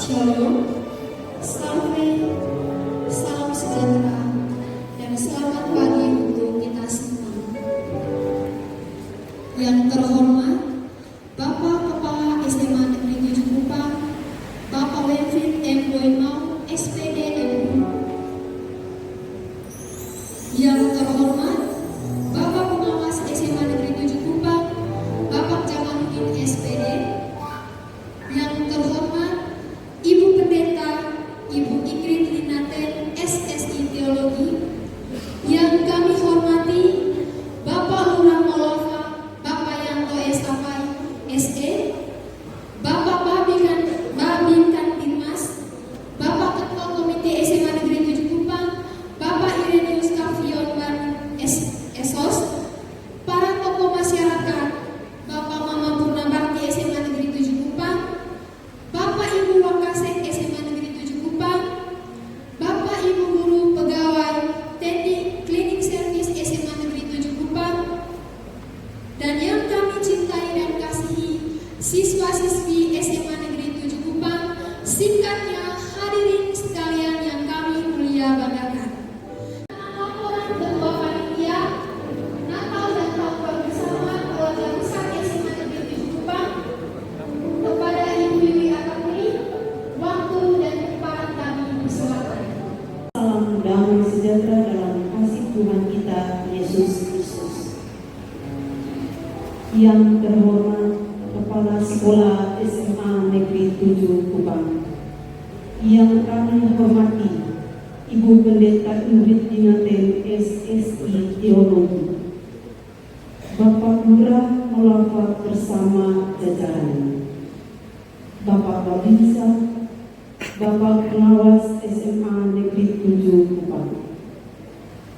Shalom, Salve, salam sejahtera, dan selamat pagi untuk kita semua. Yang terhormat, Bapak Kepala SMA Negeri 7 Kupang, Bapak Wenfried M. Boimau, SPD MU. Yang terhormat, Bapak Pengawas SMA Negeri 7 Kupang, Bapak Jamaluddin SPD. Yang terhormat, Ibu Pendeta, Ibu Ingrid Linaten, SSI Teologi. Yang kami hormati, Bapak Lurah Molova, Bapak Yanto Estapai, SE, Bapak Babin Kantinmas, Bapak Ketua Komite SMA Negeri 7 Kupang, Bapak Irenius Kavion Ban Esos, para tokoh masyarakat, Bapak Mama Purnabakti SMA Negeri 7 Kupang, Bapak Ibu Wakasek SMA Negeri 7 Kupang, Bapak Ibu Guru Pegawai Teknik Cleaning Service SMA Negeri 7 Kupang, dan yang kami cintai dan kasihi siswa-siswi SMA Negeri 7 Kupang, singkatnya hadirin sekalian yang kami mulia banggakan. Laporan Ketua Panitia Natal dan Tahun Baru bersama Keluarga Besar SMA Negeri 7 Kupang kepada Ibu Wiwi Akapuri, waktu dan tempat kami persilakan. Salam damai sejahtera dalam kasih Tuhan kita Yesus Kristus. Yang terhormat Kepala Sekolah SMA Negeri 7 Kupang, yang kami hormati Ibu Pendeta Ingrid Linaten, SSI Teologi, Bapak Lurah Molova bersama jajarannya, Bapak Babinsa, Bapak Pengawas SMA Negeri 7 Kupang,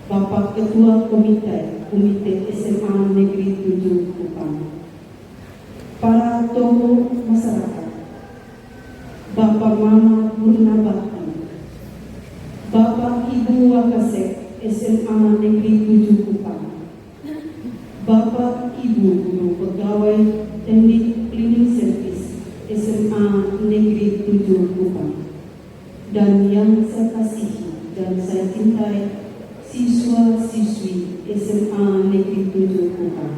Bapak Ketua Komite SMA Negeri 7 Kupang, para tokoh masyarakat, Bapak Mama Purnabakti, Bapak Ibu Wakasek SMA Negeri 7 Kupang, Bapak Ibu Guru Pegawai Teknik Cleaning Service SMA Negeri 7 Kupang, dan yang saya kasihi dan saya cintai siswa-siswi SMA Negeri 7 Kupang.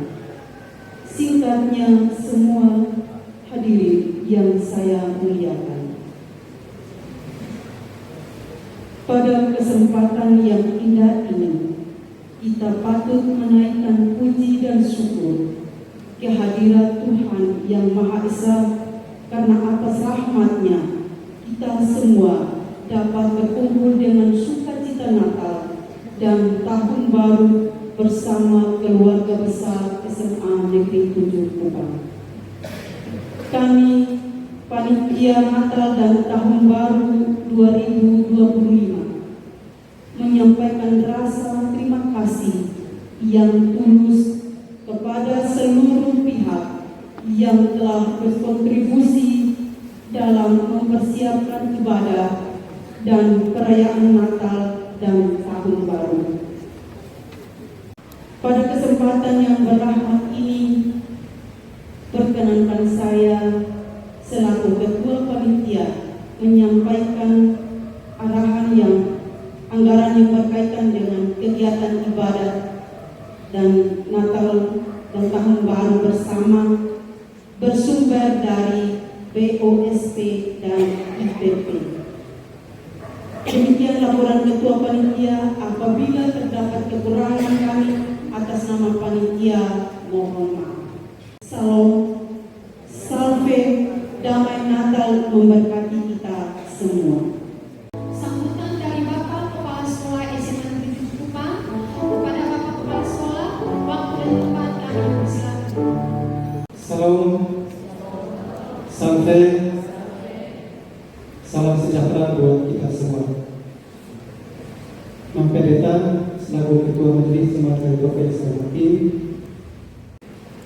Singkatnya semua hadirin yang saya muliakan. Pada kesempatan yang indah ini, kita patut menaikkan puji dan syukur kehadirat Tuhan yang Maha Esa, karena atas rahmat-Nya kita semua dapat berkumpul dengan sukacita Natal dan Tahun Baru bersama keluarga besar SMA Negeri 7 Kupang. Kami, Panitia Natal dan Tahun Baru 2025, menyampaikan rasa terima kasih yang tulus kepada seluruh pihak yang telah berkontribusi dalam mempersiapkan ibadah dan perayaan Natal dan Tahun Baru. Pada kesempatan yang berrahmat ini, perkenankan saya selaku Ketua Panitia menyampaikan arahan anggaran yang berkaitan dengan kegiatan ibadah dan Natal dan Tahun Baru bersama, bersumber dari BOSP dan IPP. Demikian laporan Ketua Panitia. Apabila terdapat kekurangan kami, atas nama Panitia mohon maaf. Salam, Salve, damai Natal memberkati kita semua. Sambutan dari Bapak Kepala Sekolah SMA Negeri 7 Kupang kepada Bapak Kepala Sekolah, waktu dan tempat kami persilakan. Salam, Salve, salam sejahtera buat kita semua. Mang Pendeta selaku Ketua Majelis Jemaat dari Bapak yang saya hormati,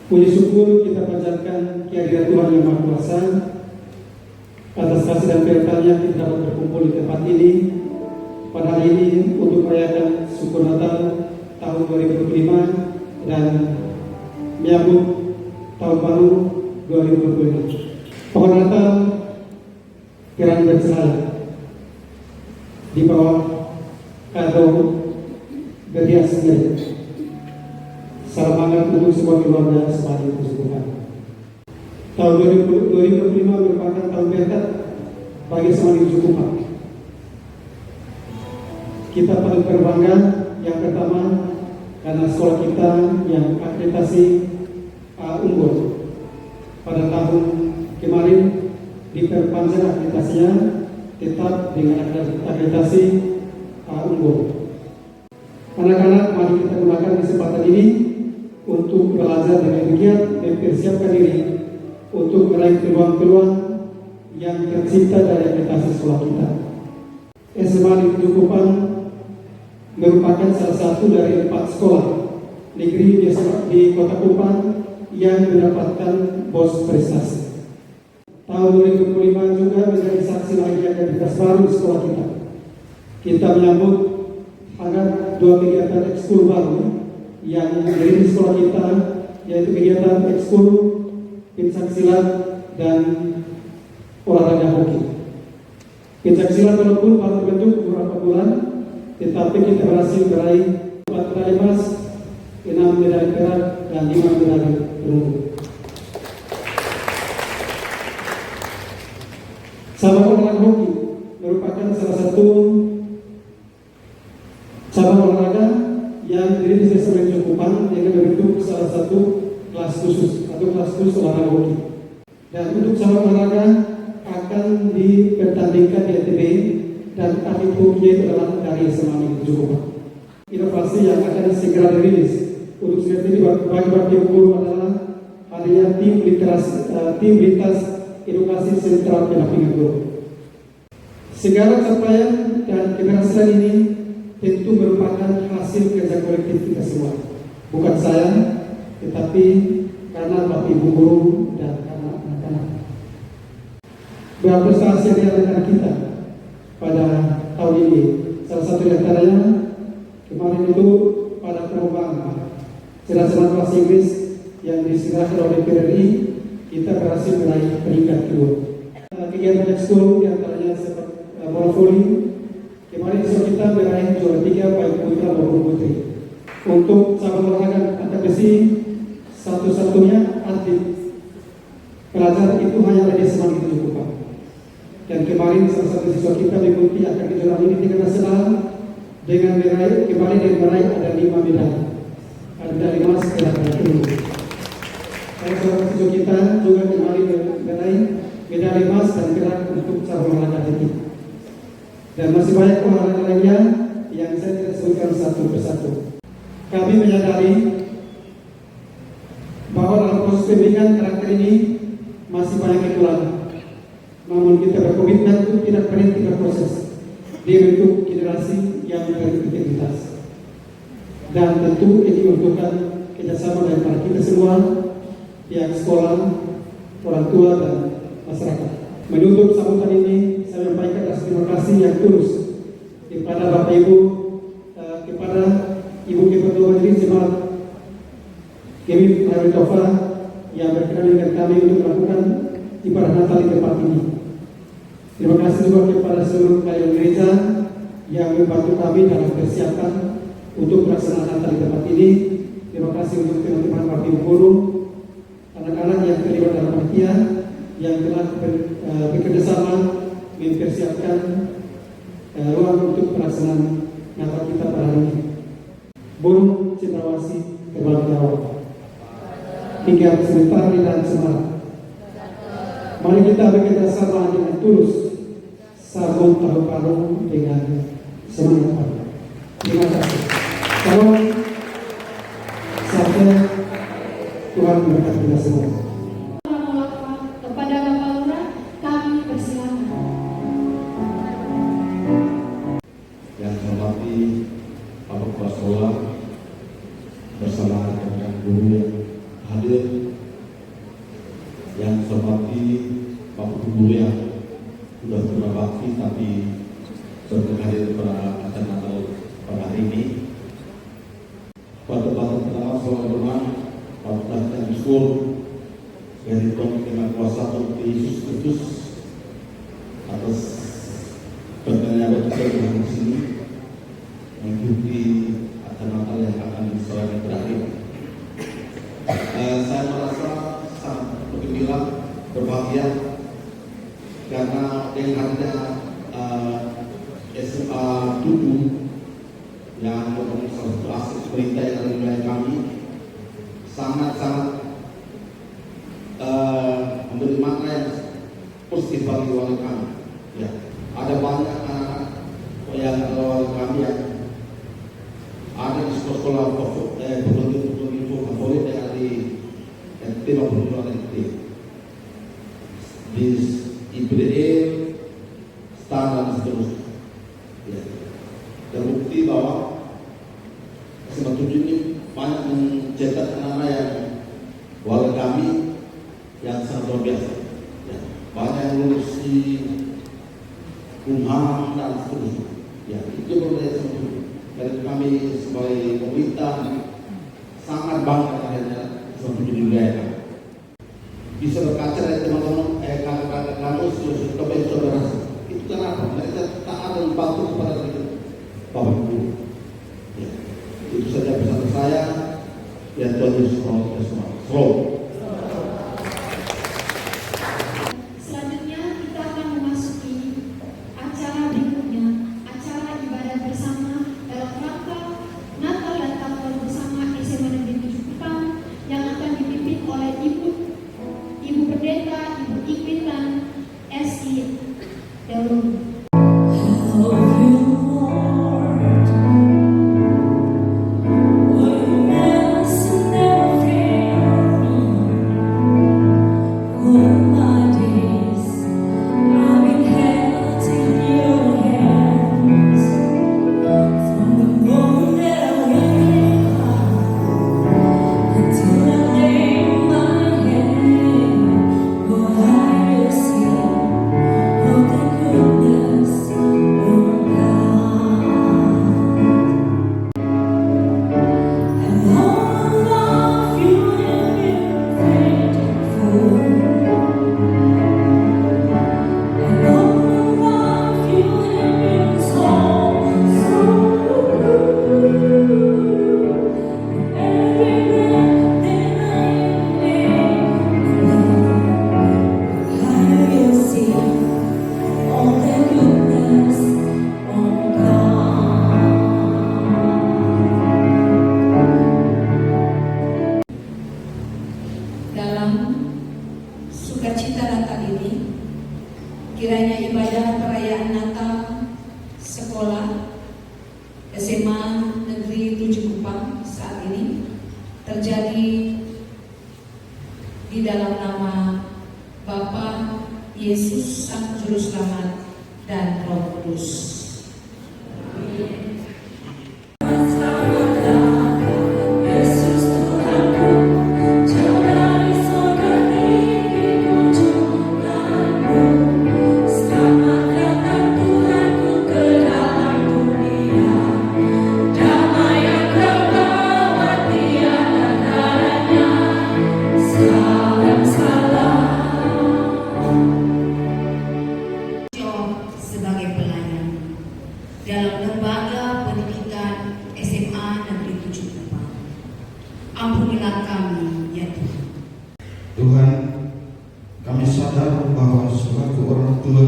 puji syukur kita panjatkan kehadirat Tuhan yang Maha Kuasa atas kasih dan karunia-Nya kita dapat berkumpul di tempat ini pada hari ini untuk merayakan syukur Natal tahun 2025 dan menyambut Tahun Baru 2025. Pohon Natal kiranya bersalah di bawah kado Geria sendiri. Salam hangat untuk semua keluarga sebagai kesukupan. Tahun 2025 merupakan tahun berkat bagi semua kesukupan. Kita paling berbangga yang pertama karena sekolah kita yang akreditasi unggul pada tahun kemarin diperpanjang akreditasinya tetap dengan akreditasi unggul. Anak-anak, mari kita gunakan kesempatan ini untuk belajar dengan giat mempersiapkan diri untuk meraih peluang-peluang yang tercipta dari akreditasi sekolah kita. SMA Negeri Kupang merupakan salah satu dari 4 sekolah negeri di Kota Kupang yang mendapatkan BOS prestasi. Tahun 2025 juga menjadi saksi lagi aktivitas baru di sekolah kita. Kita menyambut hangat 2 kegiatan ekskul baru yang dari di sekolah kita, yaitu kegiatan ekskul pencak silat dan olahraga hoki. Pencak silat walaupun baru terbentuk beberapa bulan, tetapi kita berhasil meraih 4 medali emas, 6 medali perak, dan 5 medali perunggu. Cabang olahraga hoki merupakan salah satu cabang olahraga yang terdiri di SMA Negeri Kupang dengan membentuk salah satu kelas khusus atau kelas khusus olahraga hoki. Dan untuk cabang olahraga akan dipertandingkan di NTB dan ahli hokinya itu adalah dari SMA Negeri Kupang. Inovasi yang akan segera dirilis untuk seperti ini bagi guru adalah adanya tim lintas edukasi sentral pendampingan guru. Segala capaian dan keberhasilan ini tentu merupakan hasil kerja kolektif kita semua. Bukan saya, tetapi karena Bapak Ibu guru dan karena anak-anak. Berprestasi di antara kita pada tahun ini. Salah satu di antaranya kemarin itu pada perlombaan cerdas bahasa Inggris yang diselenggarakan oleh PRRI, kita berhasil meraih peringkat kedua. Kegiatan ekskul di antaranya seperti bola voli. Kemarin kita meraih juara 3 baik putra maupun putri. Untuk cabang olahraga angkat besi, satu-satunya atlet pelajar itu hanya ada di SMA Negeri Kupang. Dan kemarin salah satu siswa kita mengikuti akan kejuaraan ini tingkat nasional dengan meraih ada 5 medali. Ada medali emas, perak, dan perunggu. Salah satu siswa kita juga kemarin meraih medali emas dan perak untuk cabang olahraga tinggi. Dan masih banyak olahraga lainnya yang saya tidak sebutkan satu persatu. Kami menyadari bahwa dalam proses pendidikan karakter ini masih banyak kekurangan. Namun kita berkomitmen untuk tidak berhenti berproses di bentuk generasi yang berintegritas. Dan tentu ini membutuhkan kerjasama dari para kita semua, pihak sekolah, orang tua, dan masyarakat. Menutup sambutan ini, saya menyampaikan rasa terima kasih yang tulus kepada Bapak Ibu, kepada Ibu Ketua Majelis Jemaat Kemi Harun Tova yang berkenan dengan kami untuk melakukan ibadah Natal di tempat ini. Terima kasih juga kepada seluruh pelayan gereja yang membantu kami dalam persiapan untuk pelaksanaan Natal di tempat ini. Terima kasih untuk teman-teman Bapak Ibu guru, anak-anak yang terlibat dalam panitia yang telah bekerjasama mempersiapkan ruang untuk pelaksanaan Natal kita pada hari ini. Burung cendrawasih terbang jauh, tinggal sebentar dan semangat. Mari kita bekerjasama dengan tulus, sambung paru-paru dengan semangat. Terima kasih. Salam, sampai Tuhan memberkati kita semua. Kepada Bapak Lurah, kami persilakan. Yang saya hormati Bapak Kepala Sekolah bersama rekan guru yang hadir, yang saya hormati Bapak Guru yang sudah berbakti tapi berhadir pada acara Natal pada hari ini. Pada pertama saya hormat Bapak dan Sekolah dari Tuhan dengan kuasa Tuhan Yesus Kristus atas yang di sini mengikuti acara Natal yang akan selesai berakhir. Saya merasa sangat bergembira, berbahagia karena dengan adanya SMA 7 yang merupakan salah satu aset pemerintah yang ada di wilayah kami sangat-sangat memberi makna yang positif bagi warga kami. Ya, ada banyak anak-anak yang warga kami yang ada di sekolah-sekolah favorit yang ada di tema perguruan tinggi di IPDE, STAN dan seterusnya. Ya. Terbukti bahwa SMA 7 ini banyak mencetak anak-anak yang warga kami yang sangat luar biasa. Ya. Banyak yang lulus di Kumham dan seterusnya. Ya, itu berbeda sama dari kami sebagai pemerintah sangat bangga adanya SMA 7 di wilayah kami. Bisa berkaca dari teman-teman kakak-kakak kami saudara itu kenapa mereka taat dan patuh kepada Bapak Ibu. Ya, itu saja pesan saya. Ya, Tuhan Yesus kita semua. Shalom. Selanjutnya kita akan memasuki acara berikutnya, acara ibadah bersama dalam rangka Natal dan Tahun bersama SMA Negeri 7 Kupang yang akan dipimpin oleh Ibu Pendeta, Ibu Ipin dan SI Daun. Sukacita Natal ini, kiranya ibadah perayaan Natal sekolah SMA Negeri 7 Kupang saat ini terjadi di dalam nama Bapa, Yesus Sang Juru Selamat dan Roh Kudus. Sebagai pelayan dalam lembaga pendidikan SMA Negeri 7 Kupang. Ampunilah kami, ya Tuhan. Tuhan, kami sadar bahwa selaku orang tua,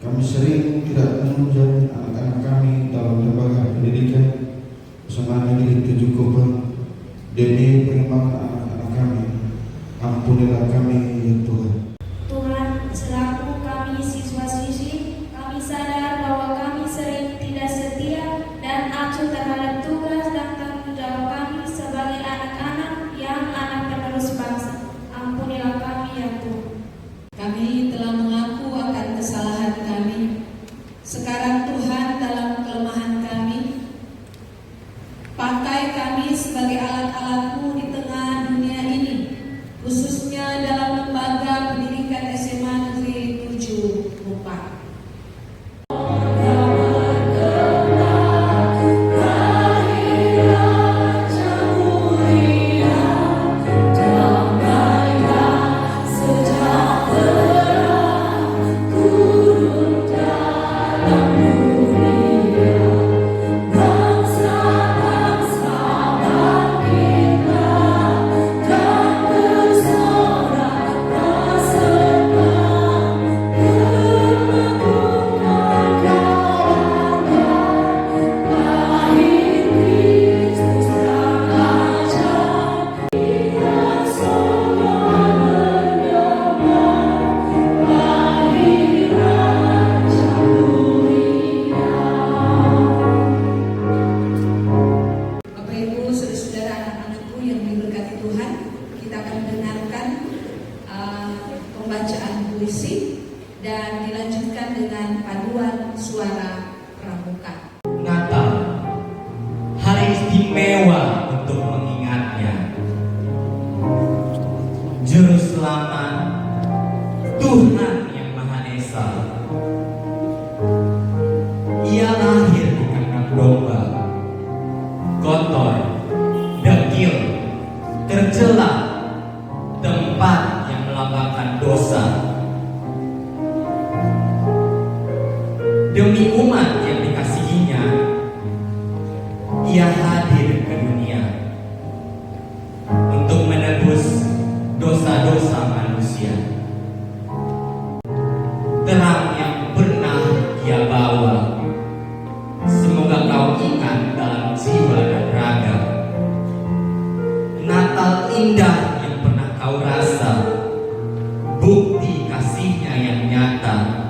kami sering tidak menunjang anak-anak kami dalam lembaga pendidikan SMA Negeri 7 Kupang demi pengembangan anak-anak kami. Ampunilah kami, ya Tuhan. Tuhan, selaku kami siswa-siswi, kami sadar bahwa kami sering tidak setia dan acuh terhadap tugas dan tanggung jawab kami sebagai anak-anak yang anak penerus bangsa. Ampunilah kami, ya Tuhan. Kami telah mengaku akan kesalahan kami. Sekarang Tuhan, dan dilanjutkan dengan paduan suara pramuka. Natal, hari istimewa untuk mengingatnya. Juru Selamat, Tuhan yang Maha Esa. Ia lahir di kandang domba, kotor, dekil, tercela, tempat yang melambangkan dosa. Demi umat yang dikasihinya, ia hadir ke dunia untuk menebus dosa-dosa manusia. Terang yang pernah ia bawa, semoga kau ingat dalam jiwa dan raga. Natal indah yang pernah kau rasa, bukti kasihnya yang nyata.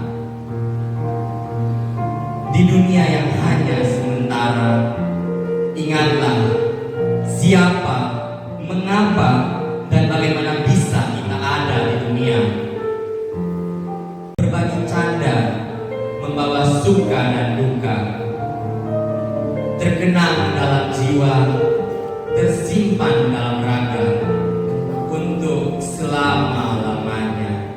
Di dunia yang hanya sementara, ingatlah siapa, mengapa, dan bagaimana bisa kita ada di dunia. Berbagi canda, membawa suka dan duka, terkenang dalam jiwa, tersimpan dalam raga, untuk selama-lamanya.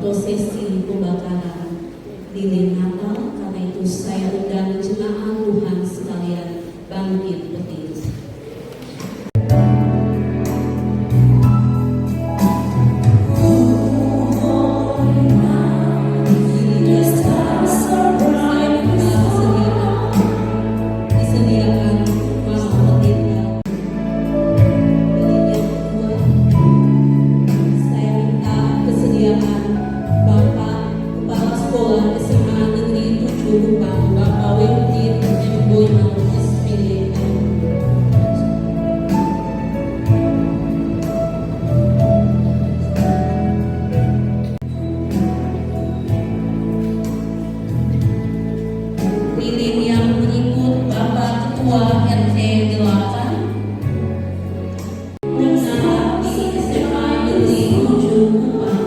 Prosesi pembakaran lilin Natal, karena itu saya undang jemaah Tuhan sekalian bangkit berdiri. Lilin yang mengikut Bapak Ketua RT 8 Menara di SMA Negeri 7 Kupang.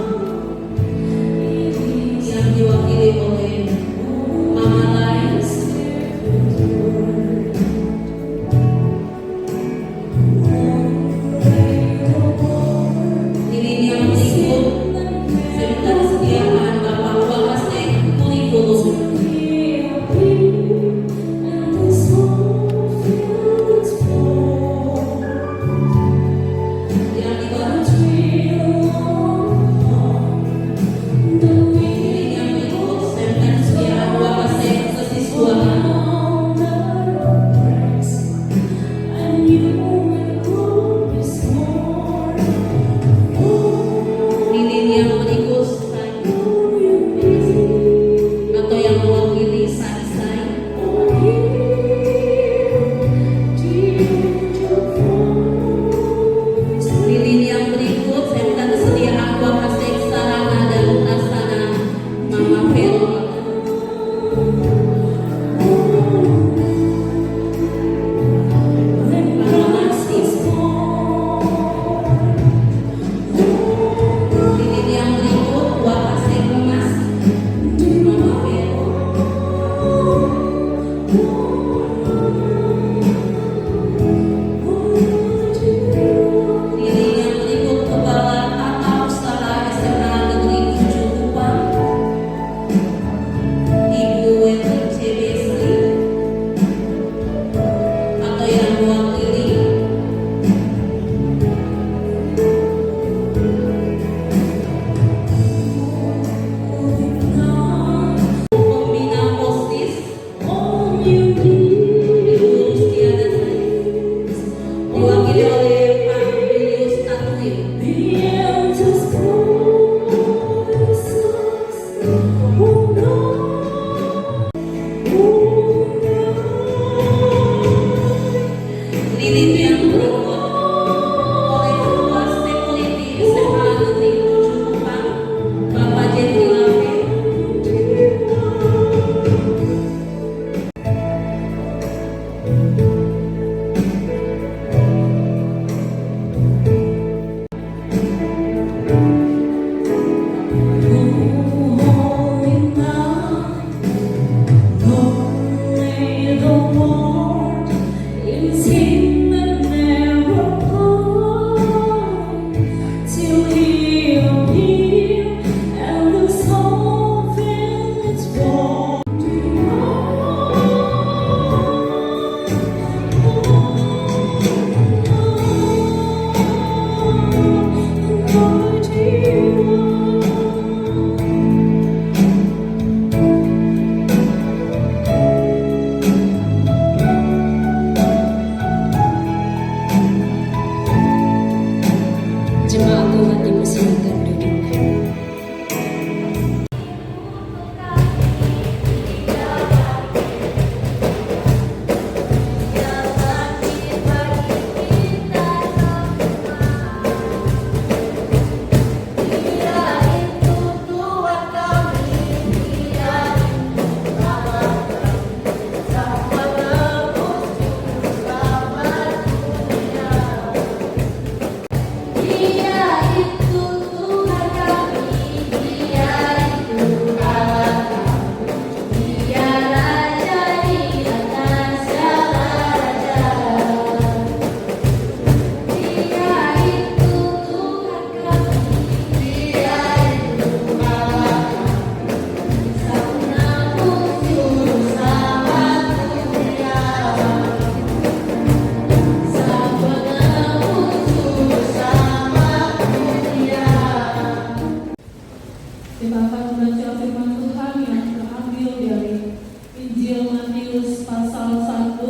Kita akan membaca firman Tuhan yang terambil dari Injil Matius pasal 1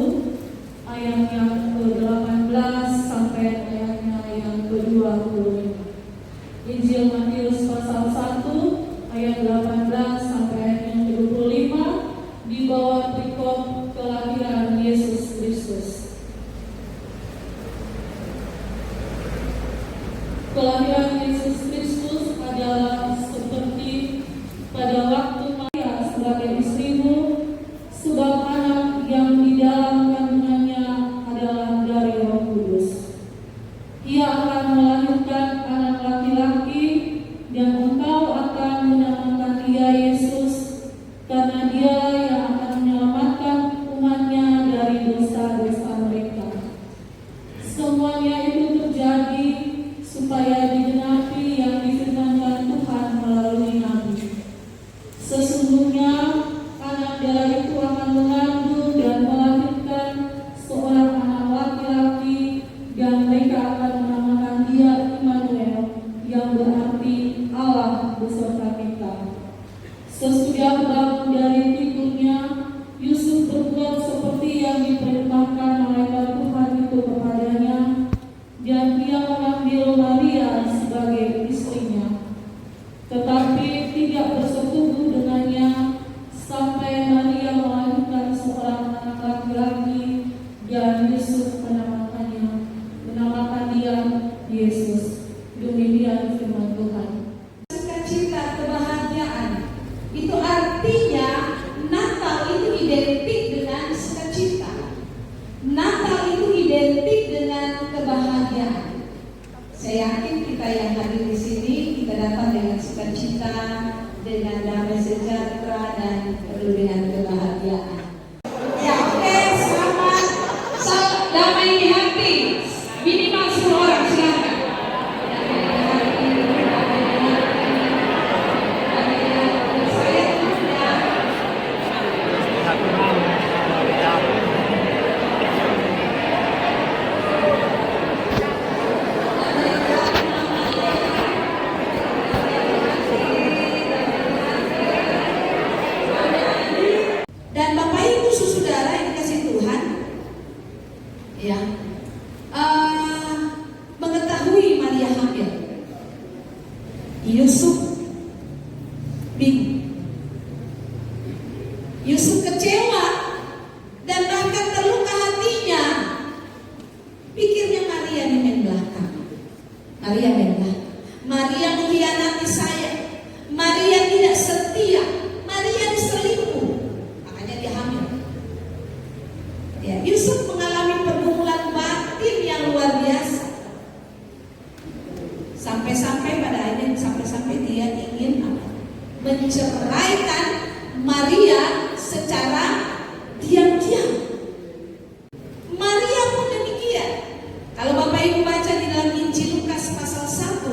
ayat yang ke-18 sampai ayatnya yang ke-25. Injil Matius pasal 1 ayat 18 sampai ayat yang ke-25 di bawah perikop kelahiran Yesus Kristus. Kelahiran Yesus Kristus adalah seperti pada waktu Maria sebagai istrimu, sebab anak yang di dalam kandungannya adalah dari Roh Kudus. Ia akan melahirkan anak laki-laki dan engkau akan menamakan dia Yesus, karena dia yang akan menyelamatkan umatnya dari dosa-dosa mereka. Semuanya itu terjadi supaya digenapi yang difirmankan Tuhan melalui Nabi. Sesungguhnya anak darah itu akan mengandung dan melahirkan seorang anak laki-laki, dan mereka akan menamakan dia Immanuel, yang berarti Allah beserta kita. Sesudah bangun dari tidurnya, Yusuf berbuat seperti yang diperintahkan malaikat Tuhan itu kepadanya, dan dia mengambil Maria sebagai istrinya, tetapi tidak bersetubuh dengannya sampai Maria melahirkan seorang anak laki-laki, dan Yusuf menamakan dia Yesus. Demikian firman Tuhan. Sukacita, kebahagiaan. Itu artinya Natal itu identik dengan sukacita. Natal itu identik dengan kebahagiaan. Saya yakin kita yang hadir di sini, kita datang dengan sukacita, dengan damai sejahtera, dan penuh dengan kebahagiaan. Ya, oke, selamat. Damai di hati. Minimal 10 orang, silakan. Dan Bapak Ibu saudara yang dikasih Tuhan, ya, mengetahui Maria hamil, Yusuf bingung, Yusuf kecewa dan bahkan terluka hatinya. Pikirnya Maria di main belakang, Maria main belakang, Maria mengkhianati saya, Maria tidak setia, Maria diselingkuh. Ya, Yusuf mengalami pergumulan batin yang luar biasa. Sampai-sampai pada akhirnya dia ingin menceraikan Maria secara diam-diam. Maria pun demikian. Kalau Bapak Ibu baca di dalam Injil Lukas pasal 1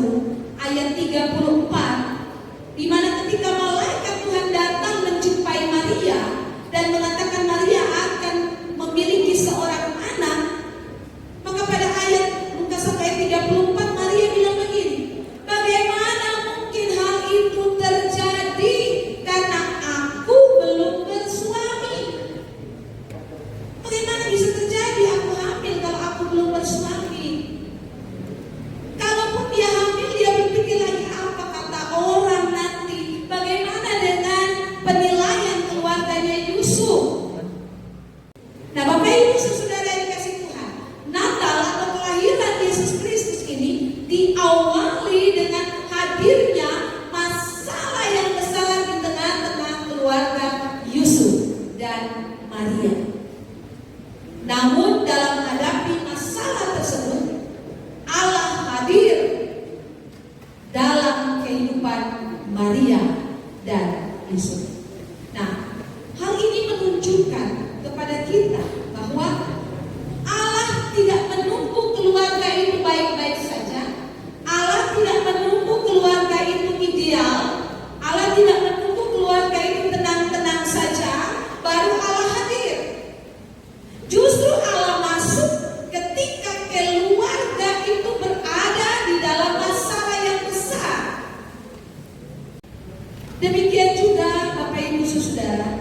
ayat 34, di mana ketika malaikat Tuhan datang menjumpai Maria dan mengatakan Maria akan memiliki seorang anak, maka pada ayat Lukas 1 ayat 34 Maria bilang begini, bagaimana mungkin hal itu terjadi karena aku belum bersuami? Bagaimana bisa terjadi aku hamil kalau aku belum bersuami? Kalaupun dia hamil, dia berpikir lagi apa kata orang nanti, bagaimana dengan penilaian keluarganya Yusuf? Nah, Bapak Ibu saudara yang dikasih Tuhan, Natal atau kelahiran Yesus Kristus ini diawali dengan hadirnya masalah yang besar di tengah-tengah keluarga Yusuf dan Maria. Namun dalam menghadapi masalah tersebut, Allah hadir dalam kehidupan Maria dan Yusuf. Nah, hal ini menunjukkan kepada kita bahwa Allah tidak menunggu keluarga itu baik-baik saja. Allah tidak menunggu keluarga itu ideal. Allah tidak menunggu keluarga itu tenang-tenang saja baru Allah hadir. Justru Allah masuk ketika keluarga itu berada di dalam masalah yang besar. Demikian juga Bapak Ibu Saudara,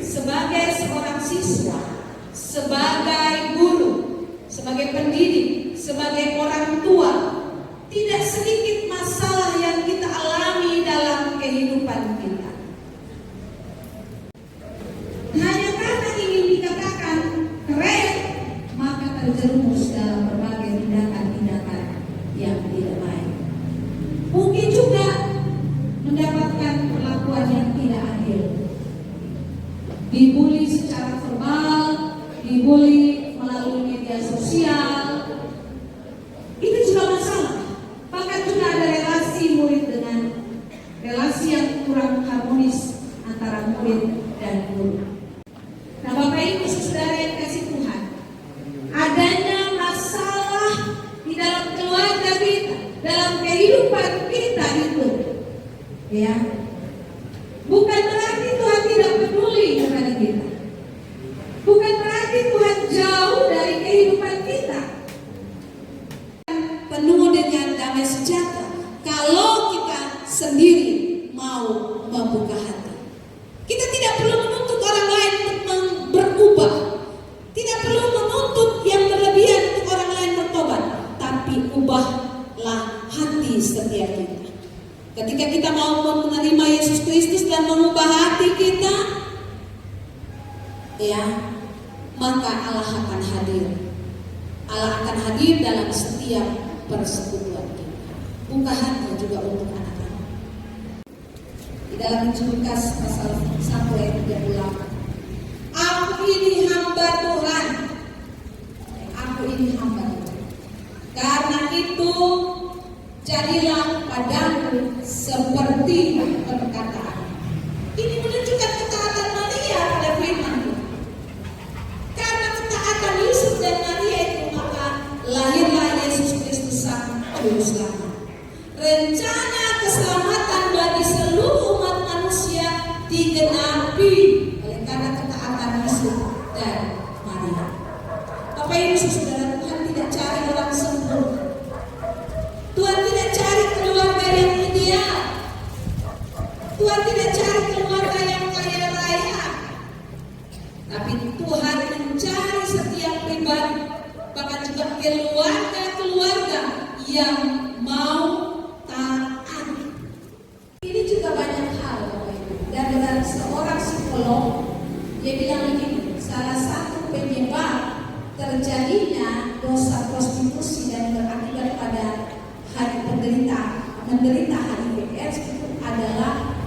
sebagai seorang siswa, sebagai guru, sebagai pendidik, sebagai orang tua, tidak sedikit masalah yang kita alami dalam kehidupan kita. Hanya karena ingin dikatakan keren, maka terjerumus dalam berbagai tindakan-tindakan yang tidak baik. Mungkin juga mendapatkan perlakuan yang tidak adil, dibully secara verbal, dibully melalui media sosial. Itu juga masalah. Bahkan juga ada relasi murid dengan relasi yang kurang harmonis antara murid dan guru. Nah, Bapak Ibu Saudara yang kasih Tuhan, adanya masalah di dalam keluarga kita, dalam kehidupan kita itu, ya, bukan berarti Tuhan tidak peduli kepada kita. Bukan berarti Tuhan jauh dari kehidupan kita. Penuh dengan damai sejahtera kalau kita sendiri mau membuka hati. Kita tidak perlu menuntut orang lain untuk berubah. Tidak perlu menuntut yang berlebihan untuk orang lain bertobat. Tapi ubahlah hati setiap kita. Ketika kita mau menerima Yesus Kristus dan mengubah hati kita, ya, maka Allah akan hadir. Allah akan hadir dalam setiap persekutuan kita. Buka hati juga untuk anak-anak. Di dalam Injil Lukas pasal 1 ayat 38. Aku ini hamba Tuhan. Aku ini hamba Tuhan. Karena itu jadilah padaku seperti perkataan. Ini menunjukkan ketaatan Maria pada firman Tuhan. Karena ketaatan Yusuf dan Maria itu, maka lahirlah Yesus Kristus Sang Juru Selamat. Rencana keselamatan bagi seluruh umat manusia digenapi oleh karena ketaatan Yusuf dan Maria. Bapak Ibu Saudara, Tuhan tidak cari orang sempurna. Tuhan tidak cari keluarga yang ideal. Tuhan tidak cari keluarga yang kaya raya. Tapi Tuhan mencari setiap pribadi, bahkan juga keluarga-keluarga yang mau taat. Ini juga banyak hal, Bapak Ibu. Dan dengan seorang psikolog, dia bilang begini, salah satu penyebab terjadinya dosa prostitusi dan berakibat pada menderita HIV/AIDS itu adalah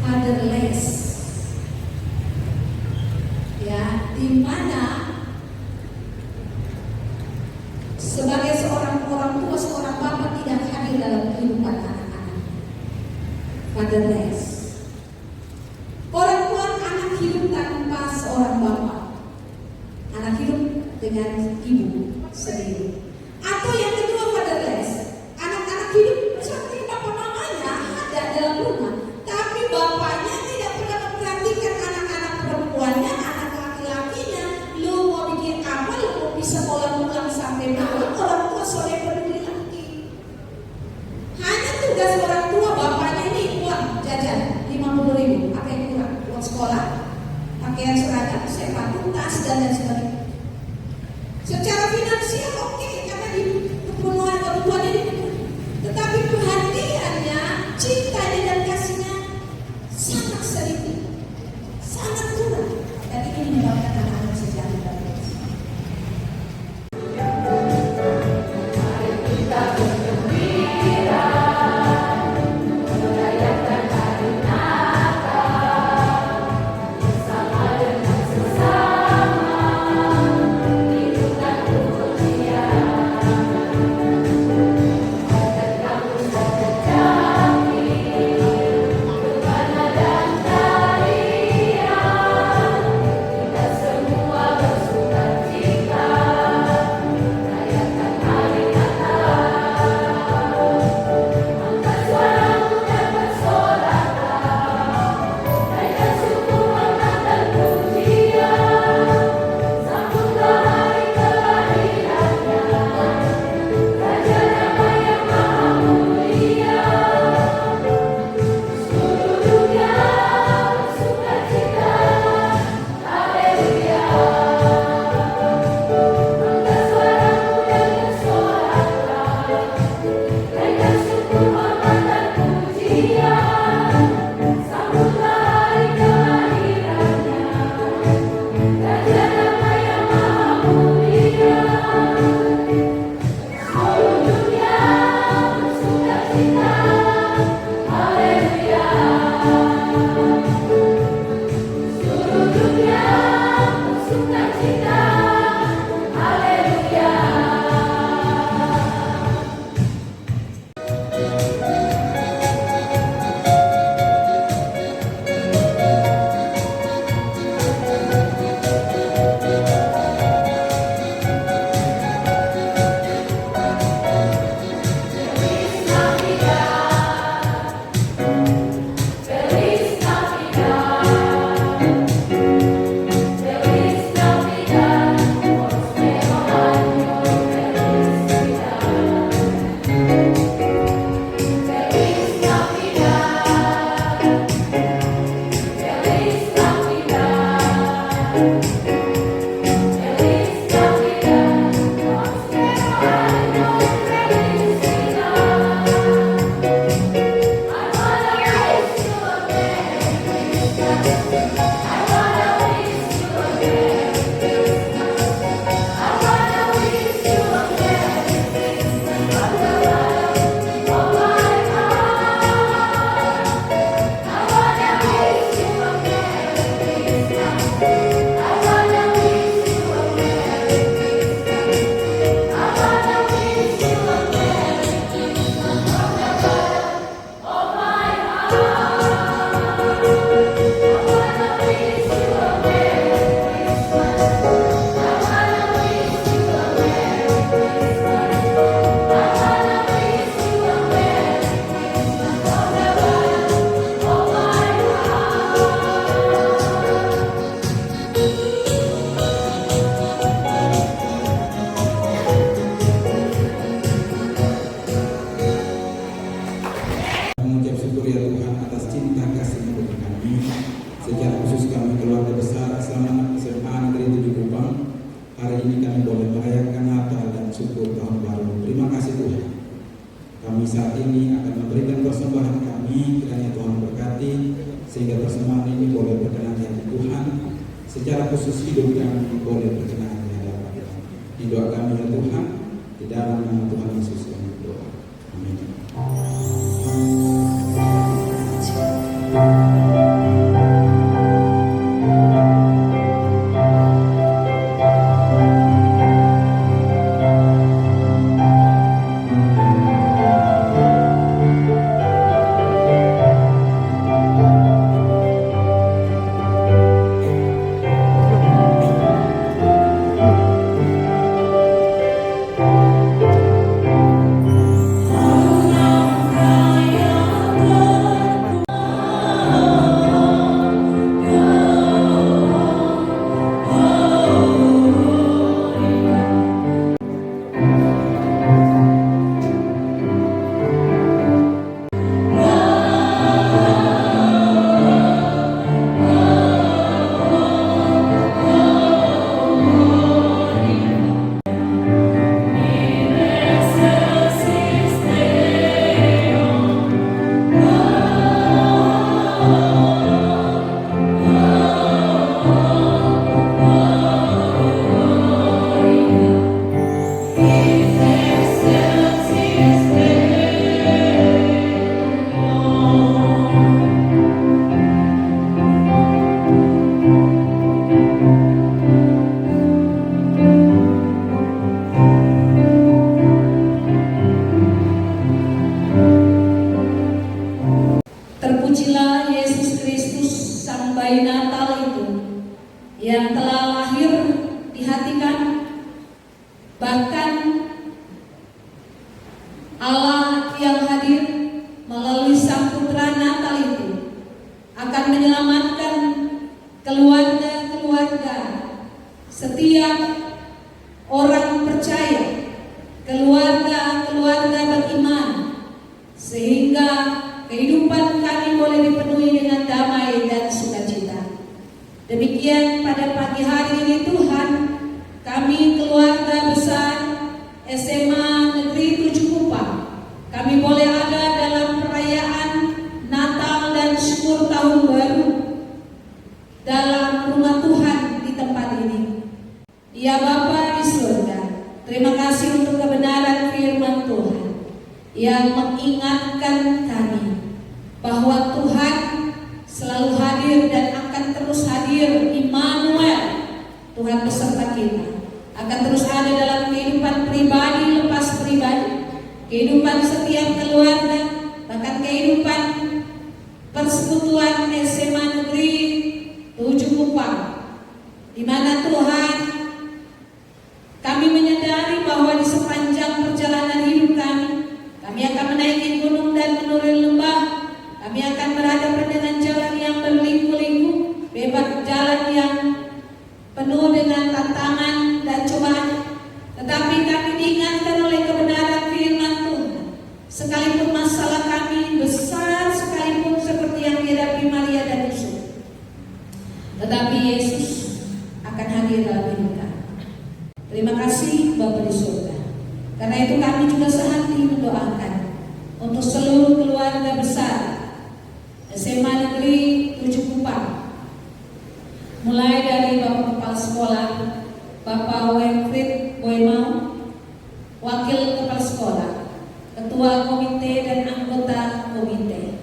fatherless, ya, di mana sebagai seorang orang tua, seorang bapak tidak hadir dalam kehidupan anak-anak. Fatherless. Orang tua anak hidup tanpa seorang bapak. Anak hidup dengan ibu sendiri. Atau yang kedua, fatherless. Anak-anak hidup seperti bapak mamanya ada dalam rumah, tapi bapaknya tidak pernah memperhatikan anak-anak perempuannya, anak laki-lakinya. Lu mau bikin apa? Lu mau bisa pulang sampai malam? Orang tua sore peduli lagi. Hanya tugas orang tua, bapaknya ini uang jajan 50.000, apa yang kurang? Uang sekolah, pakaian seragam, sepatu, tas dan lain sebagainya. Secara finansial oke, karena di kepenuhan kebutuhan ini, tetapi perhatiannya, cintanya dan kasihnya sangat sedikit, sangat kurang. Dan ini menyebabkan anak-anak sejahtera. saat ini akan memberikan persembahan kami, kiranya Tuhan berkati sehingga persembahan ini boleh berkenan di hati Tuhan. Secara khusus hidup kami boleh berkenan di hadapan Tuhan. Di doa kami ya Tuhan, di dalam nama Tuhan Yesus kami berdoa. Amin. Terpujilah Yesus Kristus, Sang Bayi Natal itu, yang telah lahir di hati kami. Bahkan Allah yang hadir melalui Sang Putra Natal itu akan menyelamatkan keluarga-keluarga setiap orang percaya, keluarga-keluarga beriman, sehingga kehidupan kami boleh dipenuhi dengan damai dan sukacita. Demikian pada pagi hari ini Tuhan, kami keluarga besar SMA Negeri 7 Kupang, kami boleh ada dalam perayaan Natal dan syukur tahun baru dalam rumah Tuhan di tempat ini. Ya Bapa di surga, terima kasih untuk kebenaran firman Tuhan yang mengingatkan kami bahwa Tuhan selalu hadir dan akan terus hadir. Immanuel, Tuhan beserta kita, akan terus ada dalam kehidupan pribadi lepas pribadi, kehidupan setiap keluarga, bahkan kehidupan persekutuan SMA Negeri 7 Kupang, di mana Tuhan, kami menyadari bahwa di sepanjang perjalanan hidup kami akan menaiki gunung dan menurun lembah. Kami akan berhadapan dengan jalan yang berliku-liku, bebas jalan yang penuh dengan tantangan dan cobaan. Tetapi kami diingatkan oleh kebenaran firman Tuhan, sekalipun masalah kami besar sekalipun seperti yang dihadapi Maria dan Yusuf, tetapi Yesus akan hadir dalam hidup kami. Terima kasih Bapa di surga. Karena itu kami juga sehati mendoakan untuk seluruh keluarga besar SMA Negeri 7 Kupang, mulai dari Bapak Kepala Sekolah, Bapak Winfried Boymau, Wakil Kepala Sekolah, Ketua Komite dan anggota komite,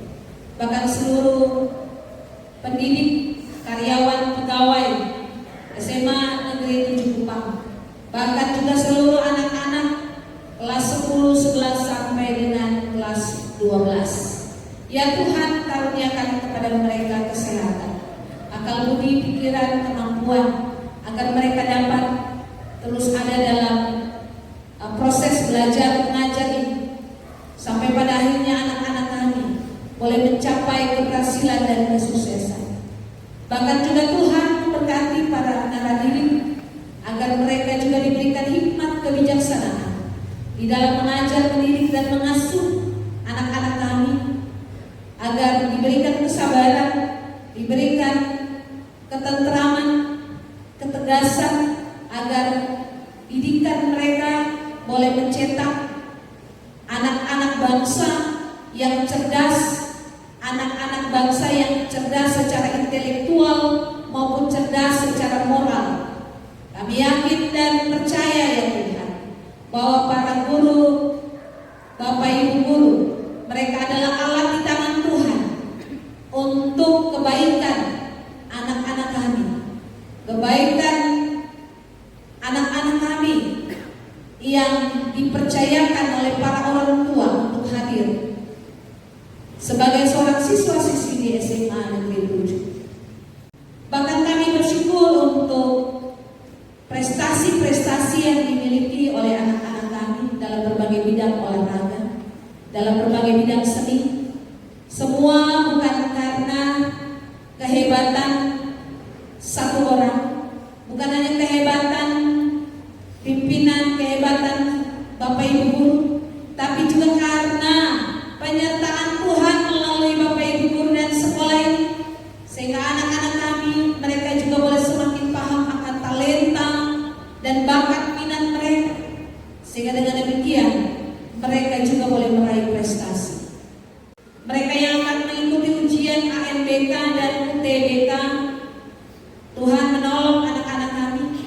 bahkan seluruh pendidik, karyawan, pegawai SMA Negeri 7 Kupang, bahkan juga seluruh anak-anak kelas 10, 11 sampai dengan kelas 12. Ya Tuhan, karuniakan kepada mereka kesehatan, akal budi, pikiran, kemampuan, agar mereka dapat terus ada dalam proses belajar mengajar ini, sampai pada akhirnya anak-anak kami boleh mencapai keberhasilan dan kesuksesan. Bahkan juga Tuhan memberkati para anak didik, agar mereka juga diberikan hikmat kebijaksanaan di dalam mengajar, mendidik, dan mengasuh anak-anak kami, agar diberikan kesabaran, diberikan ketenteraman, ketegasan, agar didikan mereka boleh mencetak anak-anak bangsa untuk kebaikan anak-anak kami, kebaikan anak-anak kami yang dipercayakan oleh para orang tua untuk hadir sebagai seorang siswa-siswi di SMA Negeri 7. Bahkan kami bersyukur untuk prestasi-prestasi yang dimiliki oleh anak-anak kami dalam berbagai bidang olahraga, dalam berbagai bidang seni. Semua bukan karena kehebatan satu orang, bukan hanya kehebatan pimpinan, kehebatan Bapak Ibu guru, tapi juga karena penyertaan Tuhan melalui Bapak Ibu guru dan sekolah ini, sehingga anak-anak kami mereka juga boleh semakin paham akan talenta dan bakat minat mereka, sehingga dengan demikian mereka juga boleh meraih prestasi. Mereka yang akan mengikuti ujian ANBK dan UTBK, Tuhan menolong anak-anak kami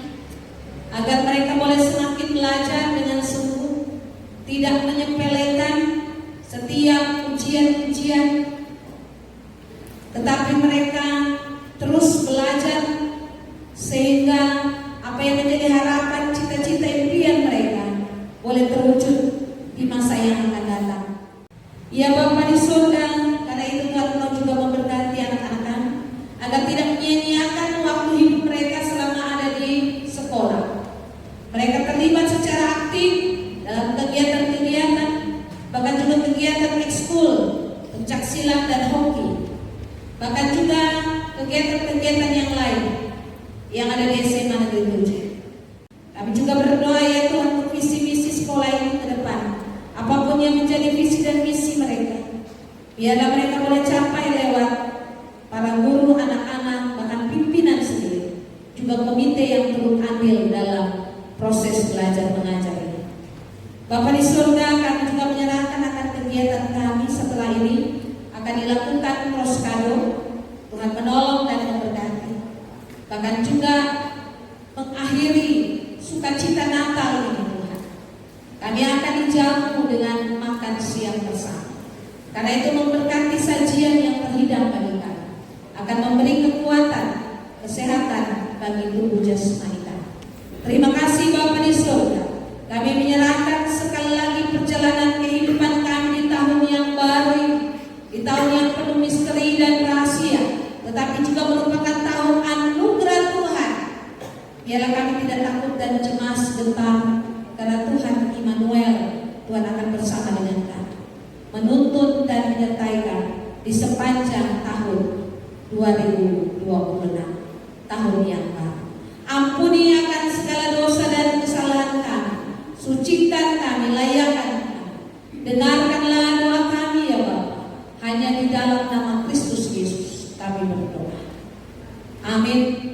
agar mereka boleh semakin belajar dengan sungguh, tidak menyepelekan setiap ujian-ujian, tetapi mereka terus belajar sehingga apa yang menjadi harapan, cita-cita impian mereka boleh terwujud di masa yang akan datang. Ya Bapa di surga, karena itu Tuhan mau juga memberkati anak-anak kami agar tidak menyia-nyiakan waktu hidup mereka selama ada di sekolah. Mereka terlibat secara aktif dalam kegiatan-kegiatan, bahkan juga kegiatan ekskul, pencaksilat dan hoki, bahkan juga kegiatan-kegiatan yang lain yang ada di SMA Negeri 7. Kami juga berdoa ya Tuhan untuk visi misi sekolah ini ke depan. Apapun yang menjadi visi dan misi mereka, biarlah mereka boleh capai lewat para guru, anak-anak, bahkan pimpinan sendiri, juga komite yang turut andil dalam proses belajar mengajar ini. Bapa di surga, kami juga menyerahkan akan kegiatan kami setelah ini akan dilakukan proskado. Tuhan menolong dan memberkati, bahkan juga mengakhiri sukacita Natal ini. Kami akan dijamu dengan makan siang bersama. Karena itu memberkati sajian yang terhidang bagi kami, akan memberi kekuatan, kesehatan bagi tubuh jasmani kami. Terima kasih Bapa di surga. Kami menyerahkan sekali lagi perjalanan kehidupan kami di tahun yang baru ini, di tahun yang penuh misteri dan rahasia, tetapi juga merupakan tahun anugerah Tuhan. Biarlah kami tidak takut dan cemas gentar, karena Tuhan Immanuel, Tuhan akan bersama dengan kami, menuntun dan menyertai kami di sepanjang tahun 2026, tahun yang baru. Ampuni akan segala dosa dan kesalahan kami, sucikan kami, layakkan kami. Dengarkanlah doa kami ya Bapa, hanya di dalam nama Kristus Yesus kami berdoa. Amin.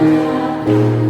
saja.